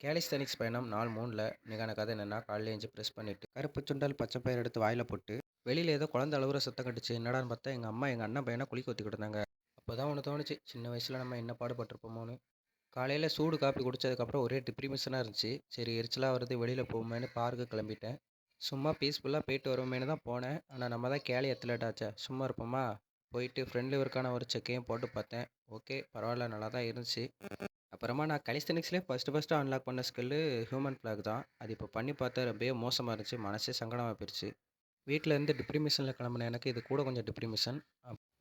கேலிஸ்தெனிக்ஸ் பயணம் நாள் 3ல இன்னைக்கான கதை என்னன்னா, காலையில எந்திச்சு ப்ரெஸ் பண்ணிட்டு, கருப்பு சுண்டல், பச்சை பயிறு எடுத்து வாயில போட்டு, வெளியில ஏதோ குழந்தை அழுவுற சத்தம் கட்டுச்சு. என்னடான்னு பார்த்தா, எங்க அம்மா எங்க அண்ணன் பையனை குளிக்க ஊத்திக்கிட்டு இருந்தாங்க. அப்பதான் ஒன்று தோணுச்சு, சின்ன வயசுல நம்ம என்ன பாடுபட்டிருப்போமோன்னு. காலையில சூடு காப்பி குடிச்சதுக்கப்புறம் ஒரே டிப்ரிமிஷனாக இருந்துச்சு. சரி, எரிச்சலாக வருது, வெளியில போவோமேன்னு பார்க்கு கிளம்பிட்டேன். சும்மா பீஸ்ஃபுல்லாக போயிட்டு வருவோமேனு தான் போனேன். ஆனால் நம்ம தான் கேலி அத்லட் ஆச்சே, சும்மா இருப்போமா? போயிட்டு ஃப்ரெண்ட் லிவருக்கான ஒரு செக்கையும் போட்டு பார்த்தேன். ஓகே, பரவாயில்ல, நல்லா தான் இருந்துச்சு. அப்புறமா நான் கலிஸ்தெனிக்ஸ்லேயே ஃபஸ்ட்டு அன்லாக் பண்ண ஸ்கில்லு ஹியூமன் ஃப்ளாக் தான். அது இப்போ பண்ணி பார்த்தா ரொம்பவே மோசமாக இருந்துச்சு. மனசே சங்கடமாக போயிடுச்சு. வீட்டில் இருந்து டிப்ரிமிஷனில் கிளம்புன எனக்கு இது கூட கொஞ்சம் டிப்ரிமிஷன்.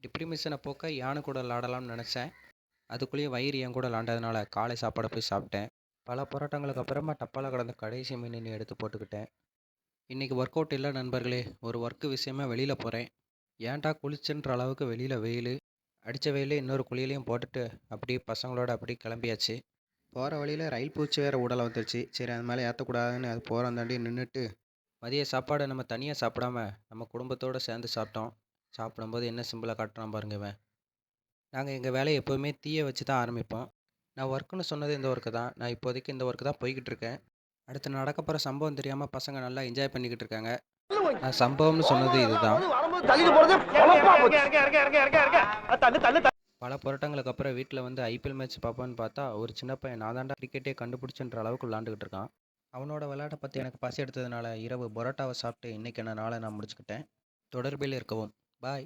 டிப்ரிமிஷனை போக்க யானை கூட விளாடலாம்னு நினச்சேன். அதுக்குள்ளேயே வயிறு என் கூட விளாண்டதுனால காலை சாப்பாடை போய் சாப்பிட்டேன். பல போராட்டங்களுக்கு அப்புறமா டப்பாவில் கடந்த கடைசி மீன் எடுத்து போட்டுக்கிட்டேன். இன்றைக்கி ஒர்க் அவுட் இல்லை நண்பர்களே. ஒரு ஒர்க்கு விஷயமா வெளியில் போகிறேன். ஏன்டா குளிச்சுன்ற அளவுக்கு வெளியில் வெயில். அடித்த வெயிலே இன்னொரு குழியிலையும் போட்டுட்டு அப்படியே பசங்களோட அப்படியே கிளம்பியாச்சு. போகிற வழியில் ரயில் பூச்சி வேறு உடலை வந்துருச்சு. சரி, அது மேலே ஏற்றக்கூடாதுன்னு அது போகிற தாண்டி நின்றுட்டு மதிய சாப்பாடை நம்ம தனியாக சாப்பிடாம நம்ம குடும்பத்தோடு சேர்ந்து சாப்பிட்டோம். சாப்பிடும்போது என்ன சிம்பிளாக காட்டுறான் பாருங்க இவன். நாங்கள் எங்கள் வேலையை எப்போவுமே தீயை வச்சு தான் ஆரம்பிப்போம். நான் ஒர்க்குன்னு சொன்னது இந்த ஒர்க்கு தான். நான் இப்போதைக்கு இந்த ஒர்க்கு தான் போய்கிட்டு இருக்கேன். அடுத்து நடக்க போகிற சம்பவம் தெரியாமல் பசங்க நல்லா என்ஜாய் பண்ணிக்கிட்டு இருக்காங்க. நான் சம்பவம்னு சொன்னது இதுதான். பல புரட்டங்களுக்கு அப்புறம் வீட்டில் வந்து ஐபிஎல் மேட்ச் பார்ப்போன்னு பார்த்தா, ஒரு சின்ன பையன் நான் தாண்டா கிரிக்கெட்டே கண்டுபிடிச்சுன்ற அளவுக்கு விளாண்டுக்கிட்டு இருக்கான். அவனோட விளையாட்டை பற்றி எனக்கு பசி எடுத்ததுனால இரவு பரோட்டாவை சாப்பிட்டு இன்றைக்கான நாளை நான் முடிச்சுக்கிட்டேன். தொடர்பில் இருக்கவும். பாய்.